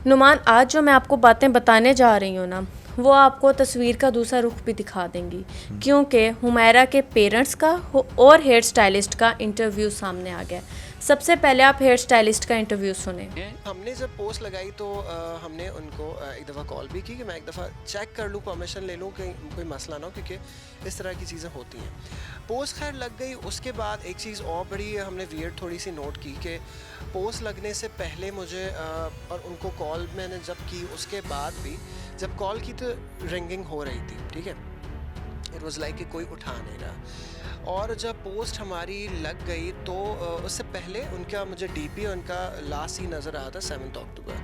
नुमान, आज जो मैं आपको बातें बताने जा रही हूँ ना, वो आपको तस्वीर का दूसरा रुख भी दिखा देंगी, क्योंकि हुमैरा के पेरेंट्स का और हेयर स्टाइलिस्ट का इंटरव्यू सामने आ गया। सबसे पहले आप हेयर स्टाइलिस्ट का इंटरव्यू सुने। हमने जब पोस्ट लगाई तो हमने उनको एक दफ़ा कॉल भी की कि मैं एक दफ़ा चेक कर लूँ, परमिशन ले लूँ, कहीं कोई मसला ना हो, क्योंकि इस तरह की चीज़ें होती हैं। पोस्ट खैर लग गई। उसके बाद एक चीज़ और बड़ी हमने वियर्ड थोड़ी सी नोट की कि पोस्ट लगने से पहले मुझे और उनको कॉल मैंने जब की, उसके बाद भी जब कॉल की तो रिंगिंग हो रही थी, ठीक है, इट वाज लाइक कि कोई उठा नहीं रहा। और जब पोस्ट हमारी लग गई तो उससे पहले उनका मुझे डीपी उनका लास्ट ही नज़र आया था 7 October.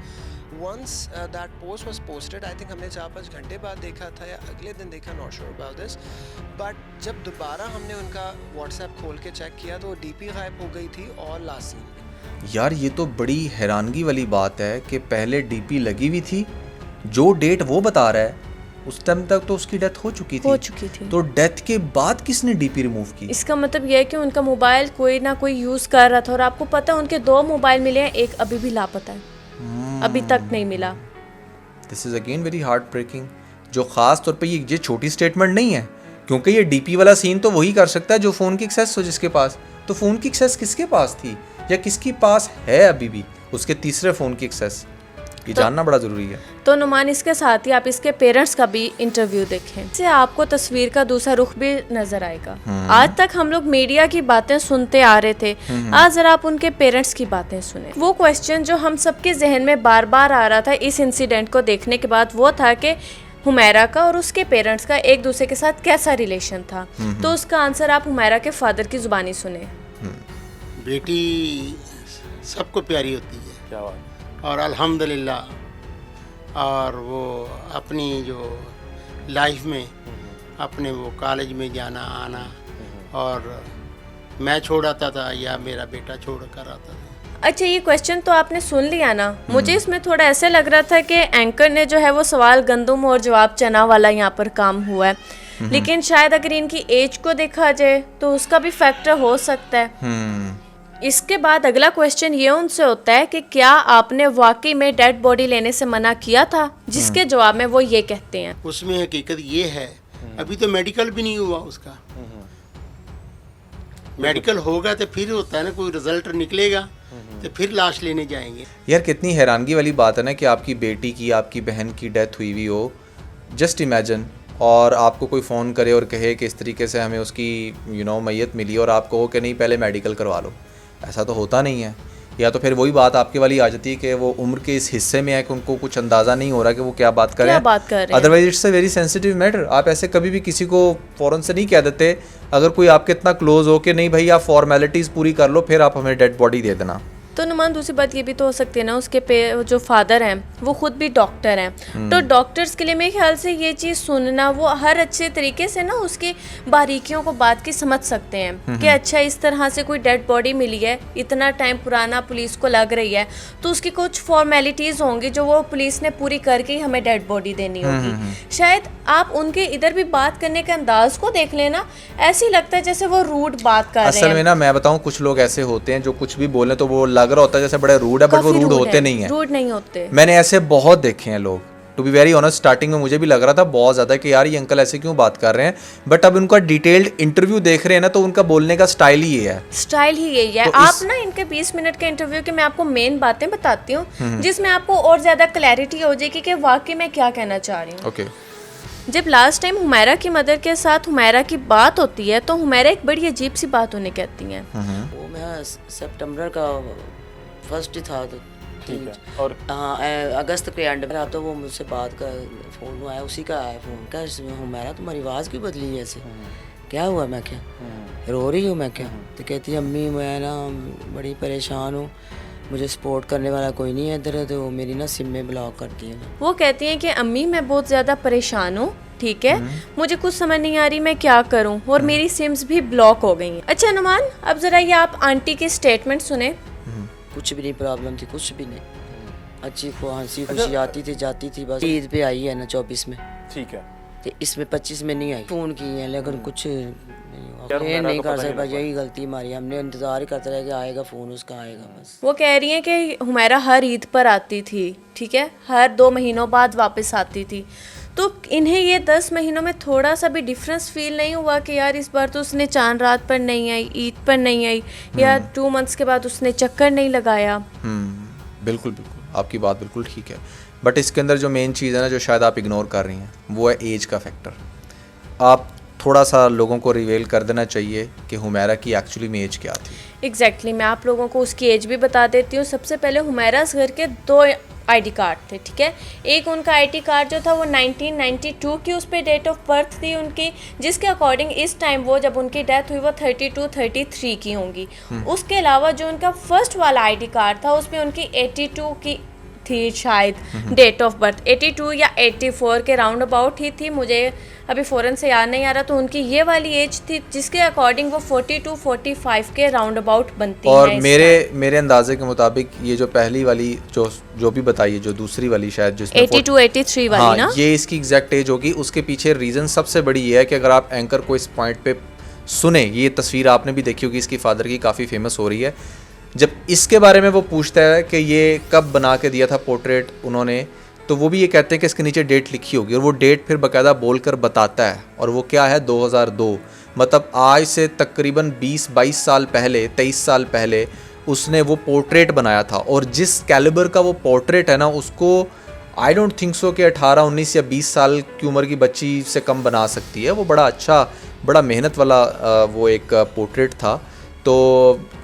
Once that post was posted, I think हमने 4-5 घंटे बाद देखा था या अगले दिन देखा, not sure about this, but जब दोबारा हमने उनका व्हाट्सएप खोल के चेक किया तो डीपी गायब हो गई थी और लास्ट सीन भी। यार ये तो बड़ी हैरानगी वाली बात है कि पहले डीपी लगी हुई थी, जो डेट वो बता रहा है उस टाइम तक तो उसकी डेथ हो चुकी थी। तो डेथ के बाद किसने डीपी रिमूव की? इसका मतलब यह है कि उनका मोबाइल कोई ना कोई यूज़ कर रहा था, और आपको पता है उनके 2 मोबाइल मिले हैं, एक अभी भी लापता है, अभी तक नहीं मिला। This is again very heart breaking, जो ख़ास तौर पे ये छोटी स्टेटमेंट नहीं है, क्योंकि ये डीपी वाला सीन तो वही कर सकता है जो फ़ोन की एक्सेस हो जिसके पास। तो फ़ोन की एक्सेस किसके पास थी या किसके पास है अभी भी उसके तीसरे फ़ोन की एक्सेस, ये जानना बड़ा ज़रूरी है। तो नुमान, इसके साथ ही आप इसके पेरेंट्स का भी इंटरव्यू देखें, इससे आपको तस्वीर का दूसरा रुख भी नजर आएगा। आज तक हम लोग मीडिया की बातें सुनते आ रहे थे, आज जरा आप उनके पेरेंट्स की बातें सुने। वो क्वेश्चन जो हम सबके जहन में बार बार आ रहा था इस इंसिडेंट को देखने के बाद, वो था कि हुमैरा का और उसके पेरेंट्स का एक दूसरे के साथ कैसा रिलेशन था। तो उसका आंसर आप हुमैरा के फादर की जुबानी सुने। बेटी सबको प्यारी होती है, क्या बात, और अल्हम्दुलिल्लाह, और वो अपनी जो लाइफ में अपने वो कॉलेज में जाना आना, और मैं छोड़ आता था या मेरा बेटा छोड़ कर आता था। अच्छा, ये क्वेश्चन तो आपने सुन लिया ना, मुझे इसमें थोड़ा ऐसे लग रहा था कि एंकर ने जो है वो सवाल गंदम और जवाब चना वाला यहाँ पर काम हुआ है, लेकिन शायद अगर इनकी एज को देखा जाए तो उसका भी फैक्टर हो सकता है। इसके बाद अगला क्वेश्चन ये उनसे होता है कि क्या आपने वाकई में डेड बॉडी लेने से मना किया था, जिसके जवाब में वो ये कहते हैं। उसमें हकीकत ये है, अभी तो मेडिकल भी नहीं हुआ उसका। मेडिकल होगा तो फिर होता है ना, कोई रिजल्ट निकलेगा तो फिर लाश लेने जाएंगे। यार कितनी हैरानगी वाली बात है ना कि आपकी बेटी की, आपकी बहन की डेथ हुई हुई हो, जस्ट इमेजिन, और आपको कोई फ़ोन करे और कहे कि इस तरीके से हमें उसकी मैयत मिली, और आप कहो कि नहीं पहले मेडिकल करवा लो। ऐसा तो होता नहीं है। या तो फिर वही बात आपके वाली आ जाती है कि वो उम्र के इस हिस्से में है कि उनको कुछ अंदाज़ा नहीं हो रहा कि वो क्या बात कर रहे हैं। Otherwise it's a very sensitive matter. आप ऐसे कभी भी किसी को फ़ौरन से नहीं कह देते, अगर कोई आपके इतना क्लोज हो कि नहीं भाई आप फॉर्मेलिटीज़ पूरी कर लो फिर आप हमें डेड बॉडी दे देना। तो नुमान, दूसरी बात ये भी तो हो सकती है ना, उसके जो फादर हैं वो खुद भी डॉक्टर हैं, तो डॉक्टर्स के लिए मेरे ख्याल से ये चीज़ सुनना, वो हर अच्छे तरीके से ना उसकी बारीकियों को बात की समझ सकते हैं कि अच्छा इस तरह से कोई डेड बॉडी मिली है, इतना टाइम पुराना, पुलिस को लग रही है, तो उसकी कुछ फॉर्मेलिटीज़ होंगी जो वो पुलिस ने पूरी करके ही हमें डेड बॉडी देनी होगी। शायद आप उनके इधर भी बात करने के अंदाज को देख लेना, ऐसे ही लगता है जैसे वो रूड बात कर रहे हैं। असल में ना मैं बताऊं, कुछ लोग ऐसे होते हैं जो कुछ भी बोले तो वो लग रहा होता है जैसे बड़े रूड है, बट वो रूड होते नहीं है। रूड नहीं होते। मैंने ऐसे बहुत देखे हैं लोग, to be very honest. Starting में मुझे भी लग रहा था बहुत ज़्यादा कि यार ये अंकल ऐसे क्यों बात कर रहे हैं, बट अब उनका डिटेल्ड इंटरव्यू देख रहे हैं ना तो उनका बोलने का स्टाइल ही है। स्टाइल ही यही है। तो आप ना इनके 20 मिनट के इंटरव्यू के मैं आपको मेन बातें बताती हूँ जिसमें आपको और ज़्यादा क्लैरिटी हो जाएगी कि वाकई मैं क्या कहना चाह रही हूँ। ओके। जब लास्ट टाइम हुमैरा की मदर के साथ हुमैरा की बात होती है तो हुमैरा एक बड़ी अजीब सी बात उन्हें कहती हैं। वो मैं सितंबर का फर्स्ट था, तो ठीक है, और हाँ अगस्त के एंड में तो वो मुझसे बात का फ़ोन आया, उसी का आया फ़ोन, क्या हुमैरा तुम्हारी आवाज़ क्यों बदली है ऐसे, क्या हुआ? मैं क्या रो रही हूँ? मैं क्या? तो कहती है अम्मी मैं ना बड़ी परेशान हूँ, मुझे सपोर्ट करने वाला कोई नहीं है इधर, तो मेरी ना सिम में ब्लॉक करती है। वो कहती हैं कि अम्मी मैं बहुत ज़्यादा परेशान हूँ, ठीक है, मुझे कुछ समझ नहीं आ रही मैं क्या करूँ, और मेरी सिम्स भी ब्लॉक हो गई हैं। अच्छा नुमान, अब ज़रा ये आप आंटी की स्टेटमेंट सुने। कुछ भी नहीं प्रॉब्लम थी, कुछ भी नहीं, अच्छी हंसी खुशी आती थी जाती थी, बस ईद पे आई है ना 24 में, ठीक है, तो इसमें 25 में नहीं आई। फ़ोन किए हैं लेकिन कुछ नहीं हुआ। ये नहीं कर सकता, यही गलती हमारी, हमने इंतज़ार ही करते रहे कि आएगा फ़ोन उसका, आएगा बस। वो कह रही हैं कि हुमैरा हर ईद पर आती थी, ठीक है, हर 2 महीनों बाद वापस आती थी। तो इन्हें ये 10 महीनों में थोड़ा सा भी डिफरेंस फील नहीं हुआ कि यार इस बार तो उसने चांद रात पर नहीं आई, ईद पर नहीं आई, या 2 मंथ्स के बाद उसने चक्कर नहीं लगाया? बिल्कुल बिल्कुल, आपकी बात बिल्कुल ठीक है। बट इसके अंदर जो मेन चीज़ है ना, जो शायद आप इग्नोर कर रही हैं, वो है एज का फैक्टर। आप थोड़ा सा लोगों को रिवेल कर देना चाहिए कि हुमैरा की एक्चुअली में एज क्या थी। एग्जैक्टली मैं आप लोगों को उसकी एज भी बता देती हूँ। सबसे पहले हुमैरा घर के 2 आईडी कार्ड थे, ठीक है। एक उनका आईडी कार्ड जो था वो 1992 की उस पर डेट ऑफ बर्थ थी उनकी, जिसके अकॉर्डिंग इस टाइम वो जब उनकी डेथ हुई वो 32-33 की होंगी। उसके अलावा जो उनका फर्स्ट वाला आईडी कार्ड था उसमें उनकी 82 की थी शायद डेट ऑफ बर्थ, 82 या 84 के राउंड अबाउट ही थी, मुझे अभी फ़ौरन से याद नहीं आ रहा। तो उनकी ये वाली एज थी जिसके अकॉर्डिंग वो 42-45 के राउंड अबाउट बनती है। और मेरे अंदाजे के मुताबिक ये जो पहली वाली जो भी बताई है, जो दूसरी वाली शायद जिसमें 82-83 वाली, हाँ, ना, ये इसकी एग्जैक्ट एज होगी। उसके पीछे रीज़न सबसे बड़ी ये है कि अगर आप एंकर को इस पॉइंट पे सुने, ये तस्वीर आपने भी देखी होगी इसकी फादर की, काफ़ी फेमस हो रही है। जब इसके बारे में वो पूछता है कि ये कब बना के दिया था पोर्ट्रेट उन्होंने, तो वो भी ये कहते हैं कि इसके नीचे डेट लिखी होगी, और वो डेट फिर बाकायदा बोलकर बताता है, और वो क्या है 2002। मतलब आज से तकरीबन 20-22 साल पहले, 23 साल पहले उसने वो पोर्ट्रेट बनाया था। और जिस कैलिबर का वो पोर्ट्रेट है ना, उसको आई डोंट थिंक सो कि 18, 19 या 20 साल की उम्र की बच्ची से कम बना सकती है। वो बड़ा अच्छा, बड़ा मेहनत वाला वो एक पोर्ट्रेट था। तो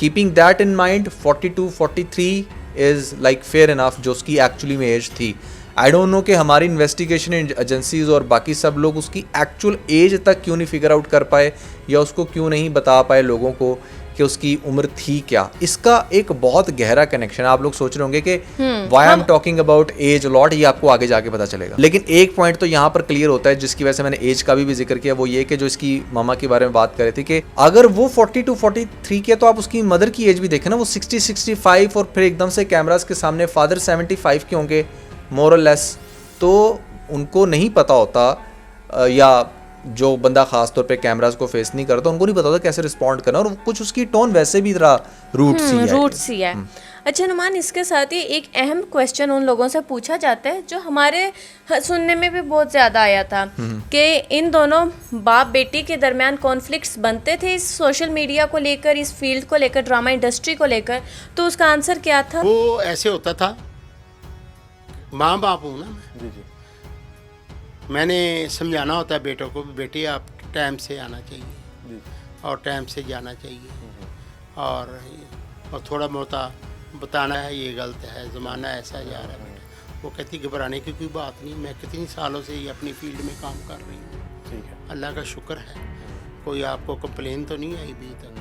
keeping that in mind 42-43 is like fair enough जो उसकी एक्चुअली में एज थी। आई डोंट नो कि हमारी इन्वेस्टिगेशन एजेंसीज और बाकी सब लोग उसकी एक्चुअल एज तक क्यों नहीं फिगर आउट कर पाए, या उसको क्यों नहीं बता पाए लोगों को कि उसकी उम्र थी क्या। इसका एक बहुत गहरा कनेक्शन है। आप लोग सोच रहे होंगे कि why I am talking about as lot, ये आपको आगे जाके पता चलेगा। लेकिन एक पॉइंट तो यहाँ पर क्लियर होता है जिसकी वजह से मैंने एज का भी जिक्र किया, वो ये कि जो इसकी मामा के बारे में बात कर रही थी कि अगर वो 42-43 के, तो आप उसकी मदर की एज भी देखें ना, वो 60-65, और फिर एकदम से कैमरास के सामने फादर 75 के होंगे मोर और लेस। तो उनको नहीं पता होता, या जो बंदा खास तौर पे कैमरास को फेस नहीं करता उनको नहीं पता होता कैसे रिस्पॉन्ड करना, और कुछ उसकी टोन वैसे भी जरा रूट सी है। अच्छा नुमान, इसके साथ ही एक अहम क्वेश्चन उन लोगों से पूछा जाता है जो हमारे सुनने में भी बहुत ज़्यादा आया था कि इन दोनों बाप बेटी के दरमियान कॉन्फ्लिक्ट्स बनते थे इस सोशल मीडिया को लेकर, इस फील्ड को लेकर, ड्रामा इंडस्ट्री को लेकर। तो उसका आंसर क्या था? वो ऐसे होता था, माँ बाप हूँ ना मैं, मैंने समझाना होता है बेटों को, बेटी आप टाइम से आना चाहिए और टाइम से जाना चाहिए, और थोड़ा मोटा बताना है ये गलत है, ज़माना ऐसा जा रहा है बेटा। वो कहती घबराने की कोई बात नहीं, मैं कितनी सालों से ये अपनी फील्ड में काम कर रही हूँ, ठीक है, अल्लाह का शुक्र है, कोई आपको कंप्लेन तो नहीं आई अभी तक।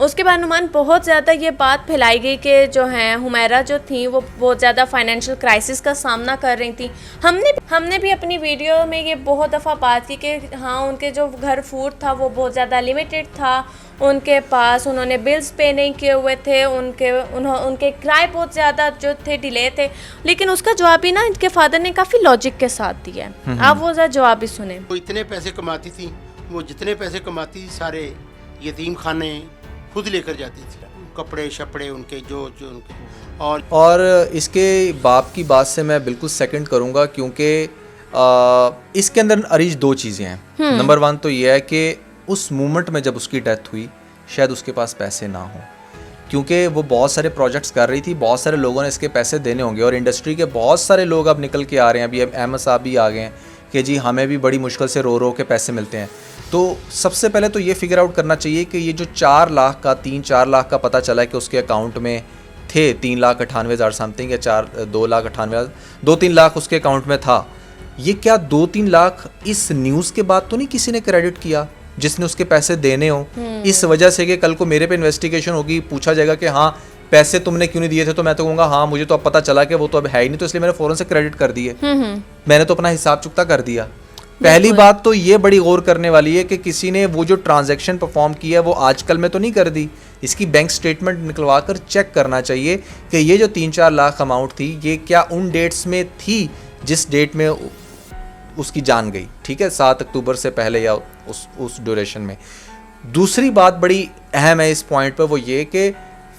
उसके बाद नुमान बहुत ज़्यादा ये बात फैलाई गई कि जो हैं हुमैरा जो थी वो बहुत ज़्यादा फाइनेंशियल क्राइसिस का सामना कर रही थी। हमने भी अपनी वीडियो में ये बहुत दफ़ा बात की कि हाँ, उनके जो घर फूड था वो बहुत ज़्यादा लिमिटेड था उनके पास, उन्होंने बिल्स पे नहीं किए हुए थे, उनके किराए बहुत ज़्यादा जो थे डिले थे। लेकिन उसका जवाब ही ना इनके फादर ने काफ़ी लॉजिक के साथ दिया है। आप वो ज़रा जवाब भी सुने। वो इतने पैसे कमाती थी, वो जितने पैसे कमाती थी सारे यतीम खाने खुद लेकर जाती थी, कपड़े शपड़े उनके जो उनके। और इसके बाप की बात से मैं बिल्कुल सेकंड करूंगा, क्योंकि इसके अंदर अरीज 2 चीज़ें हैं। नंबर 1 तो ये है कि उस मोमेंट में जब उसकी डेथ हुई शायद उसके पास पैसे ना हो, क्योंकि वो बहुत सारे प्रोजेक्ट्स कर रही थी, बहुत सारे लोगों ने इसके पैसे देने होंगे, और इंडस्ट्री के बहुत सारे लोग अब निकल के आ रहे हैं। अभी अहमद साहब भी आ गए हैं कि जी हमें भी बड़ी मुश्किल से रो रो के पैसे मिलते हैं। तो सबसे पहले तो ये फिगर आउट करना चाहिए कि ये जो 4 लाख का 3-4 लाख का पता चला है कि उसके अकाउंट में थे 3,98,000 समथिंग, या 2,98,000, 2-3 लाख उसके अकाउंट में था। ये क्या 2-3 लाख इस न्यूज़ के बाद तो नहीं किसी ने क्रेडिट किया जिसने उसके पैसे देने हो, इस वजह से कि कल को मेरे पे इन्वेस्टिगेशन होगी, पूछा जाएगा कि हाँ पैसे तुमने क्यों नहीं दिए थे, तो मैं तो कहूँगा हाँ मुझे तो अब पता चला कि वो तो अब है ही नहीं, तो इसलिए मैंने फ़ौरन से क्रेडिट कर दिए, मैंने तो अपना हिसाब चुकता कर दिया। पहली बात तो ये बड़ी गौर करने वाली है कि किसी ने वो जो ट्रांजैक्शन परफॉर्म किया है वो आजकल में तो नहीं कर दी, इसकी बैंक स्टेटमेंट निकलवा कर चेक करना चाहिए कि ये जो 3-4 लाख अमाउंट थी ये क्या उन डेट्स में थी जिस डेट में उसकी जान गई, ठीक है, 7 अक्टूबर से पहले या उस ड्यूरेशन में। दूसरी बात बड़ी अहम है इस पॉइंट पर, वो ये कि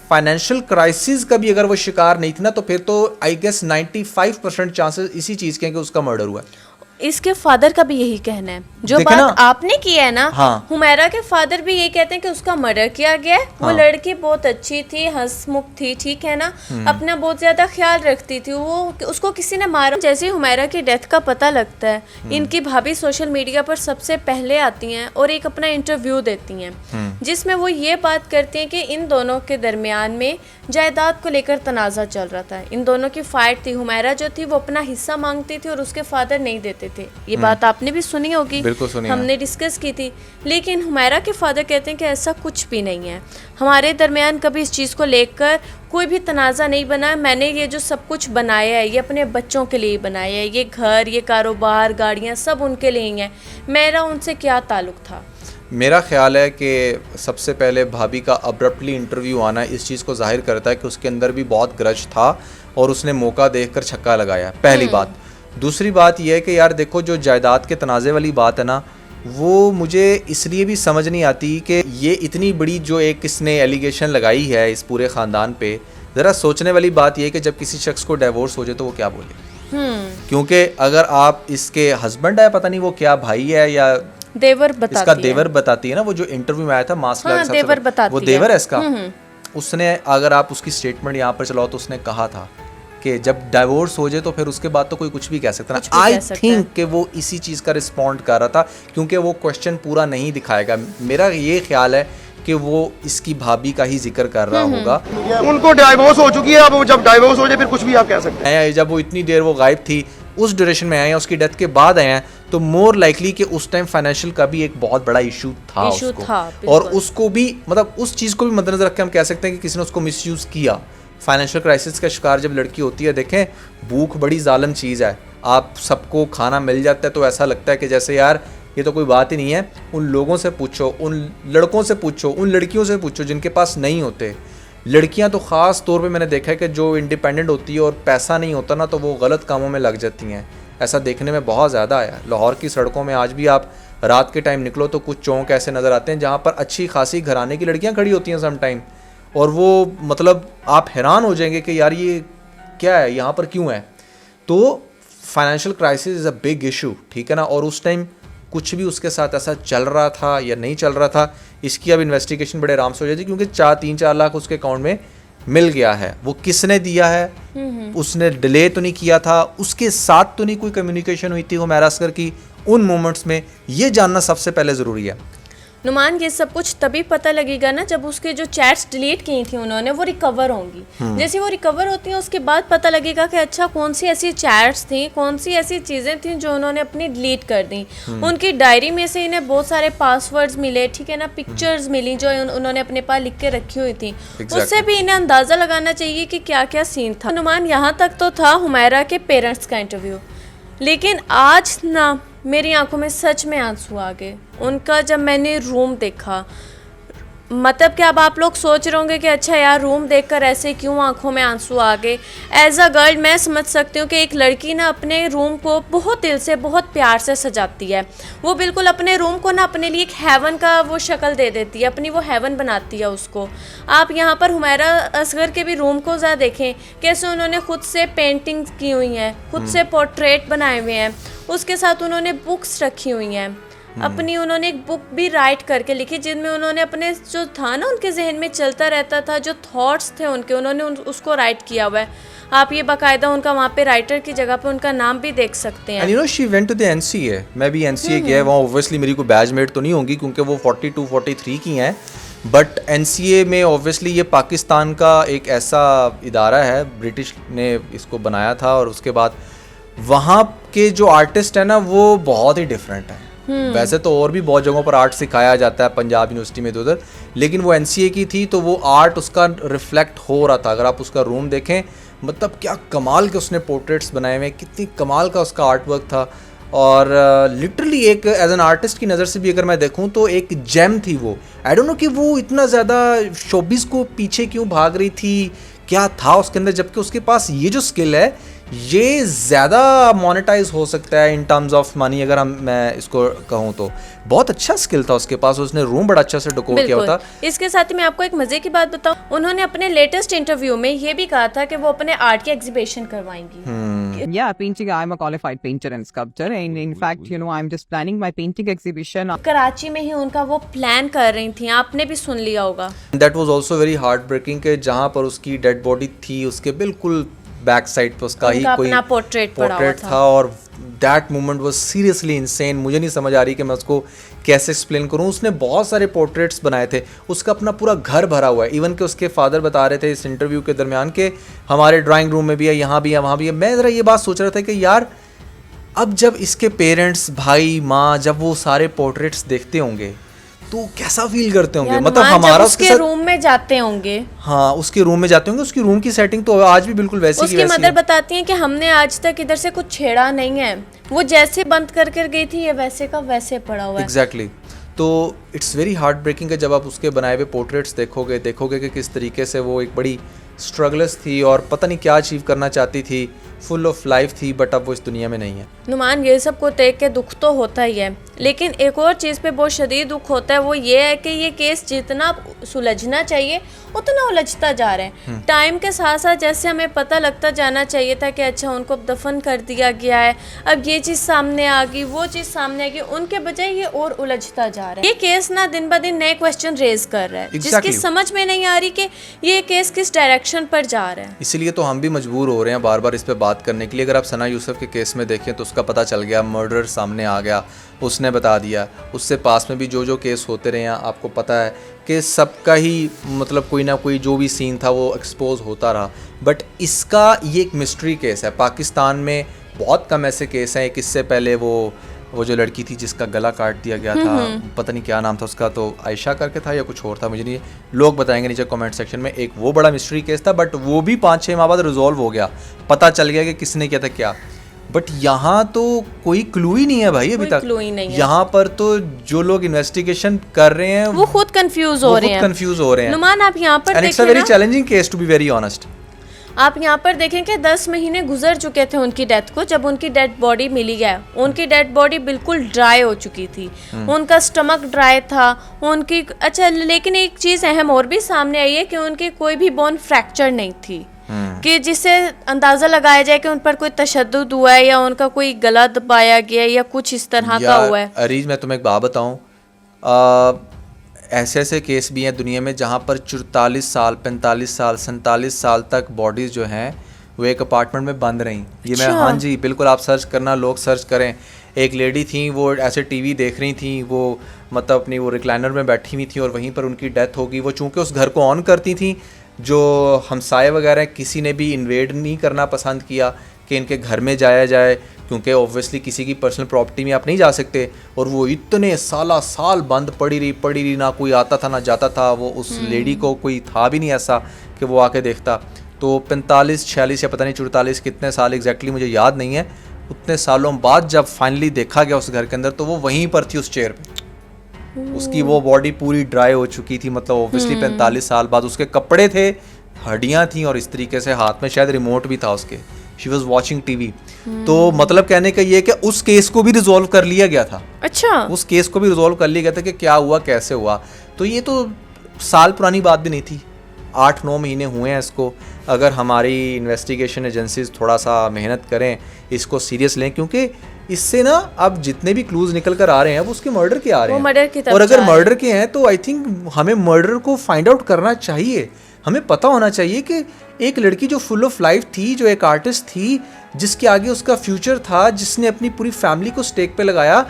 फाइनेंशियल क्राइसिस का भी अगर वो शिकार नहीं थी ना, तो फिर तो आई गेस 95% चांसेस इसी चीज़ के हैं कि उसका मर्डर हुआ है। इसके फादर का भी यही कहना है, जो देखा बात ना? आपने किया है ना, हाँ। हुमैरा के फादर भी यही कहते हैं कि उसका मर्डर किया गया है। वो हाँ। लड़की बहुत अच्छी थी, हंसमुख थी, ठीक है ना, अपना बहुत ज्यादा ख्याल रखती थी, वो उसको किसी ने मारा। जैसे ही हुमैरा की डेथ का पता लगता है, इनकी भाभी सोशल मीडिया पर सबसे पहले आती हैं और एक अपना इंटरव्यू देती हैं, जिसमें वो ये बात करती हैं कि इन दोनों के दरमियान में जायदाद को लेकर तनाज़ा चल रहा था, इन दोनों की फाइट थी। हुमैरा जो थी वो अपना हिस्सा मांगती थी और उसके फादर नहीं देते थे। ये बात आपने भी सुनी होगी, बिल्कुल सुनी है। हमने डिस्कस की थी। लेकिन हुमैरा के फादर कहते हैं कि ऐसा कुछ भी नहीं है, हमारे दरमियान कभी इस चीज़ को लेकर कोई भी तनाज़ा नहीं बना। मैंने ये जो सब कुछ बनाया है, ये अपने बच्चों के लिए बनाया है, ये घर, ये कारोबार, गाड़ियाँ सब उनके लिए ही हैं, मेरा उनसे क्या ताल्लुक़ था। मेरा ख्याल है कि सबसे पहले भाभी का अब्रप्टली इंटरव्यू आना इस चीज़ को जाहिर करता है कि उसके अंदर भी बहुत ग्रज था और उसने मौका देखकर छक्का लगाया, पहली बात। दूसरी बात यह है कि यार देखो, जो जायदाद के तनाज़े वाली बात है ना, वो मुझे इसलिए भी समझ नहीं आती कि ये इतनी बड़ी जो एक इसने एलिगेशन लगाई है इस पूरे ख़ानदान पे। ज़रा सोचने वाली बात यह है कि जब किसी शख्स को डिवोर्स हो जाए तो वो क्या बोले, क्योंकि अगर आप इसके हस्बैंड है, पता नहीं वो क्या भाई है या देवर बताती इसका है। देवर बताती है ना, वो जो इंटरव्यू में आया था मास्क लगा के सबसे देवर पहले, बताती वो है। देवर है इसका। उसने, अगर आप उसकी स्टेटमेंट यहाँ पर चलाओ, तो उसने कहा था कि जब डाइवोर्स हो जाए तो फिर उसके बाद तो कोई कुछ भी कह सकता है। आई थिंक कि वो इसी चीज़ का रिस्पॉन्ड कर रहा था, क्योंकि वो क्वेश्चन पूरा नहीं दिखाएगा। मेरा ये ख्याल है कि वो इसकी भाभी का ही जिक्र कर रहा होगा। उनको डाइवोर्स हो चुकी है, अब जब डाइवोर्स हो जाए फिर कुछ भी आप कह सकते हैं। जब वो इतनी देर वो गायब थी, उस ड्यूरेशन में आए हैं, उसकी डेथ के बाद आए हैं, तो मोर लाइकली कि उस टाइम फाइनेंशियल का भी एक बहुत बड़ा इशू था उसको। और उसको भी, मतलब उस चीज़ को भी मद्देनजर रख के हम कह सकते हैं कि किसी ने उसको मिसयूज़ किया। फाइनेंशियल क्राइसिस का शिकार जब लड़की होती है, देखें भूख बड़ी जालिम चीज़ है। आप सबको खाना मिल जाता है तो ऐसा लगता है कि जैसे यार ये तो कोई बात ही नहीं है। उन लोगों से पूछो, उन लड़कों से पूछो, उन लड़कियों से पूछो जिनके पास नहीं होते। लड़कियां तो ख़ास तौर पे मैंने देखा है कि जो इंडिपेंडेंट होती है और पैसा नहीं होता ना, तो वो गलत कामों में लग जाती हैं। ऐसा देखने में बहुत ज़्यादा आया। लाहौर की सड़कों में आज भी आप रात के टाइम निकलो तो कुछ चौक ऐसे नज़र आते हैं जहाँ पर अच्छी खासी घराने की लड़कियाँ खड़ी होती हैं सम टाइम, और वो मतलब आप हैरान हो जाएंगे कि यार ये क्या है, यहाँ पर क्यों है। तो financial crisis is a big issue, ठीक है ना। और उस टाइम कुछ भी उसके साथ ऐसा चल रहा था या नहीं चल रहा था, इसकी अब इन्वेस्टिगेशन बड़े आराम से हो जाती, क्योंकि 3-4 लाख उसके अकाउंट में मिल गया है। वो किसने दिया है, उसने डिले तो नहीं किया था, उसके साथ तो नहीं कोई कम्युनिकेशन हुई थी हुमैरा असगर की उन मोमेंट्स में, ये जानना सबसे पहले ज़रूरी है। नुमान, ये सब कुछ तभी पता लगेगा ना जब उसके जो चैट्स डिलीट की थी उन्होंने, वो रिकवर होंगी। जैसे वो रिकवर होती हैं उसके बाद पता लगेगा कि अच्छा कौन सी ऐसी चैट्स थी, कौन सी ऐसी चीज़ें थी जो उन्होंने अपनी डिलीट कर दी। उनकी डायरी में से इन्हें बहुत सारे पासवर्ड्स मिले, ठीक है ना, पिक्चर्स मिली जो उन्होंने अपने पास लिख के रखी हुई थी। उससे भी इन्हें अंदाज़ा लगाना चाहिए कि क्या क्या सीन था। नुमान, यहाँ तक तो था हुमैरा के पेरेंट्स का इंटरव्यू, लेकिन आज ना मेरी आंखों में सच में आंसू आ गए उनका जब मैंने रूम देखा। मतलब कि अब आप लोग सोच रहे होंगे कि अच्छा यार रूम देखकर ऐसे क्यों आंखों में आंसू आ गए। एज अ गर्ल मैं समझ सकती हूँ कि एक लड़की ना अपने रूम को बहुत दिल से, बहुत प्यार से सजाती है। वो बिल्कुल अपने रूम को ना अपने लिए एक हेवन का वो शक्ल दे देती है, अपनी वो हेवन बनाती है उसको। आप यहाँ पर हुमैरा असगर के भी रूम को ज़रा देखें, कैसे उन्होंने खुद से पेंटिंग की हुई हैं, खुद से पोर्ट्रेट बनाए हुए हैं, उसके साथ उन्होंने बुक्स रखी हुई हैं। अपनी उन्होंने एक बुक भी राइट करके लिखी जिनमें उन्होंने अपने जो था ना उनके जहन में चलता रहता था, जो थॉट्स थे उनके, उन्होंने उसको राइट किया हुआ है। आप ये बाकायदा उनका वहाँ पे राइटर की जगह पे उनका नाम भी देख सकते हैं। And you know she went to the NCA. मैं भी एनसीए गया है, वहाँ ऑब्वियसली मेरी कोई बैचमेट तो नहीं होंगी क्योंकि वो 42-43 की हैं, बट एनसीए में ऑब्वियसली ये पाकिस्तान का एक ऐसा इदारा है, ब्रिटिश ने इसको बनाया था, और उसके बाद वहाँ के जो आर्टिस्ट है ना वो बहुत ही डिफरेंट है। वैसे तो और भी बहुत जगहों पर आर्ट सिखाया जाता है, पंजाब यूनिवर्सिटी में उधर, लेकिन वो एनसीए की थी तो वो आर्ट उसका रिफ्लेक्ट हो रहा था। अगर आप उसका रूम देखें, मतलब क्या कमाल के उसने पोर्ट्रेट्स बनाए हुए, कितनी कमाल का उसका आर्ट वर्क था। और लिटरली एक एज एन आर्टिस्ट की नज़र से भी अगर मैं देखूं तो एक जेम थी वो। आई डोंट नो कि वो इतना ज़्यादा शोबिस को पीछे क्यों भाग रही थी, क्या था उसके अंदर, जबकि उसके पास ये जो स्किल है ये ज़्यादा मोनेटाइज हो सकता है इन टर्म्स ऑफ मनी, अगर मैं इसको कहूँ तो। बहुत अच्छा स्किल था उसके पास, उसने रूम बड़ा अच्छा से डेकोर किया बिल्कुल। होता। इसके साथ ही मैं आपको एक मजे की बात बताऊं, उन्होंने अपने लेटेस्ट इंटरव्यू में ये भी कहा था कि वो अपने आर्ट की exhibition करवाएंगी। Yeah, painting. I'm a qualified painter and sculptor, and in fact, you know, I'm just planning my painting exhibition. Karachi में ही उनका वो प्लान कर रही थी, आपने भी सुन लिया होगा। That was also very heart breaking कि जहाँ पर उसकी डेड बॉडी थी उसके बिल्कुल बैक साइड पे उसका ही उनका कोई अपना पोर्ट्रेट पड़ा हुआ पोर्ट्रेट था। था, और that moment was seriously insane. मुझे नहीं समझ आ रही कि मैं उसको कैसे एक्सप्लेन करूं। उसने बहुत सारे पोर्ट्रेट्स बनाए थे, उसका अपना पूरा घर भरा हुआ है। इवन कि उसके फादर बता रहे थे इस इंटरव्यू के दरमियान कि हमारे ड्राइंग रूम में भी है, यहाँ भी है, वहाँ भी है। मैं ज़रा ये बात सोच रहा था कि यार अब जब इसके पेरेंट्स, भाई, माँ, जब वो सारे पोर्ट्रेट्स देखते होंगे तो कैसा फील करते होंगे, यार, मतलब नुमान जब हमारा उसके रूम में जाते होंगे, हाँ, उसके रूम में जाते होंगे, उसकी रूम की सेटिंग तो आज भी बिल्कुल वैसी की उसकी वैसी मदर है। बताती हैं कि हमने आज तक इधर से कुछ छेड़ा नहीं है, वो जैसे बंद कर कर गई थी ये वैसे का वैसे पड़ा हुआ है। एग्जैक्टली तो इट्स वेरी हार्ट ब्रेकिंग है जब आप उसके बनाए हुए पोर्ट्रेट्स देखोगे कि किस तरीके से वो एक बड़ी स्ट्रगल्स थी और पता नहीं क्या अचीव करना चाहती थी, फुल ऑफ लाइफ थी, बट अब वो इस दुनिया में नहीं है। नुमान, ये सब को देख के दुख तो होता ही है, लेकिन एक और चीज़ पे बहुत शदीद दुख होता है, वो ये है कि ये केस जितना सुलझना चाहिए उतना उलझता जा रहा है। टाइम के साथ साथ जैसे हमें पता लगता जाना चाहिए था कि अच्छा उनको दफन कर दिया गया है, अब ये चीज़ सामने आ गई, वो चीज़ सामने आ गई, उनके बजाय ये और उलझता जा रहा है। ये केस ना दिन ब दिन नए क्वेश्चन रेज कर रहा है, जिसकी समझ में नहीं आ रही कि ये केस किस डायरेक्शन पर जा रहा है। इसीलिए तो हम भी मजबूर हो रहे हैं बार बार इस पे बात करने के लिए। अगर आप सना यूसुफ के केस में देखें तो उसका पता चल गया, मर्डर सामने आ गया, उसने बता दिया। उससे पास में भी जो केस होते रहे हैं आपको पता है कि सबका ही मतलब कोई ना कोई जो भी सीन था वो एक्सपोज होता रहा। बट इसका ये एक मिस्ट्री केस है। पाकिस्तान में बहुत कम ऐसे केस हैं। एक इससे पहले वो जो लड़की थी जिसका गला काट दिया गया था, पता नहीं क्या नाम था उसका, तो आयशा करके था या कुछ और था, मुझे नहीं, लोग बताएंगे नीचे कमेंट सेक्शन में। एक वो बड़ा मिस्ट्री केस था, बट वो भी 5-6 माह बाद रिजॉल्व हो गया, पता चल गया कि किसने किया था क्या। बट यहाँ तो कोई क्लू ही नहीं है भाई अभी तक। यहाँ पर तो जो लोग इन्वेस्टिगेशन कर रहे हैं वो खुद कंफ्यूज हो रहे हैं। नुमान, आप यहाँ पर देखें, very challenging case to be very honest. आप यहाँ पर देखें कि 10 महीने गुजर चुके थे उनकी डेथ को, जब उनकी डेड बॉडी मिली है। उनकी डेड बॉडी बिल्कुल ड्राई हो चुकी थी, उनका स्टमक ड्राई था, उनकी अच्छा, लेकिन एक चीज़ अहम और भी सामने आई है कि उनकी कोई भी बोन फ्रैक्चर नहीं थी कि जिससे अंदाज़ा लगाया जाए कि उन पर कोई तशद्दुद हुआ है या उनका कोई गला दबाया गया है या कुछ इस तरह का हुआ है। अरीज, मैं तुम्हें एक बात बताऊँ, ऐसे ऐसे केस भी हैं दुनिया में जहाँ पर 44 साल, 45 साल, 47 साल तक बॉडीज़ जो हैं वो एक अपार्टमेंट में बंद रहीं। ये मैं, हाँ जी बिल्कुल, आप सर्च करना, लोग सर्च करें। एक लेडी थी, वो ऐसे टीवी देख रही थी, वो मतलब अपनी वो रिक्लाइनर में बैठी हुई थी और वहीं पर उनकी डेथ हो गई। वो चूँकि उस घर को ऑन करती थी, जो हमसाए वगैरह किसी ने भी इन्वेड नहीं करना पसंद किया कि इनके घर में जाया जाए, क्योंकि ऑब्वियसली किसी की पर्सनल प्रॉपर्टी में आप नहीं जा सकते। और वो इतने साल बंद पड़ी रही, ना कोई आता था ना जाता था। वो उस लेडी को कोई था भी नहीं ऐसा कि वो आके देखता। तो 45, 46 या पता नहीं 44 कितने साल एग्जैक्टली मुझे याद नहीं है, उतने सालों बाद जब फाइनली देखा गया उस घर के अंदर, तो वो वहीं पर थी उस चेयर पे। उसकी वो बॉडी पूरी ड्राई हो चुकी थी, मतलब ऑब्वियसली 45 साल बाद। उसके कपड़े थे, हड्डियां थी और इस तरीके से हाथ में शायद रिमोट भी था उसके। She was watching TV. तो मतलब कहने का ये कि उस केस को भी रिजॉल्व कर लिया गया था। अच्छा, उस केस को भी रिजॉल्व कर लिया गया था कि क्या हुआ, कैसे हुआ। तो ये तो साल पुरानी बात भी नहीं थी, 8-9 महीने हुए हैं इसको। अगर हमारी इन्वेस्टिगेशन एजेंसीज थोड़ा सा मेहनत करें, इसको सीरियस लें, क्योंकि इससे ना अब जितने भी क्लूज निकल कर आ रहे हैं वो उसके मर्डर के आ रहे हैं। मर्डर की तरफ और अगर मर्डर के हैं तो आई थिंक हमें मर्डर को फाइंड आउट करना चाहिए। हमें पता होना चाहिए कि एक लड़की जो फुल ऑफ लाइफ थी, जो एक आर्टिस्ट थी, जिसके आगे उसका फ्यूचर था, जिसने अपनी पूरी फैमिली को स्टेक पे लगाया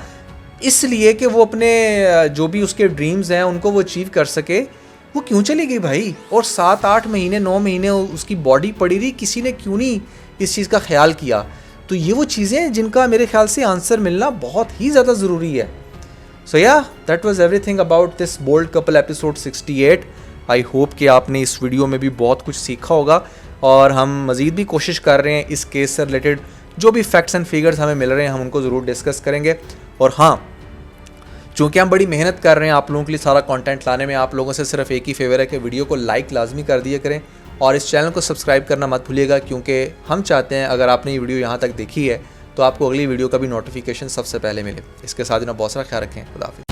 इसलिए कि वो अपने जो भी उसके ड्रीम्स हैं उनको वो अचीव कर सके, वो क्यों चली गई भाई? और 7-8 महीने 9 महीने उसकी बॉडी पड़ी रही, किसी ने क्यों नहीं इस चीज़ का ख्याल किया? तो ये वो चीज़ें हैं जिनका मेरे ख्याल से आंसर मिलना बहुत ही ज़्यादा ज़रूरी है। सो या that was everything about this bold couple episode 68। I hope कि आपने इस वीडियो में भी बहुत कुछ सीखा होगा, और हम मज़ीद भी कोशिश कर रहे हैं इस केस से रिलेटेड जो भी फैक्ट्स एंड फिगर्स हमें मिल रहे हैं हम उनको ज़रूर डिस्कस करेंगे। और हाँ, चूँकि हम बड़ी मेहनत कर रहे हैं आप लोगों के लिए सारा कंटेंट लाने में, आप लोगों से सिर्फ एक ही फेवर है कि वीडियो को लाइक लाजमी कर दिया करें और इस चैनल को सब्सक्राइब करना मत भूलिएगा, क्योंकि हम चाहते हैं अगर आपने ये वीडियो यहाँ तक देखी है तो आपको अगली वीडियो का भी नोटिफिकेशन सबसे पहले मिले। इसके साथ ही ना बहुत सारा ख्याल रखें। खुदा हाफिज़।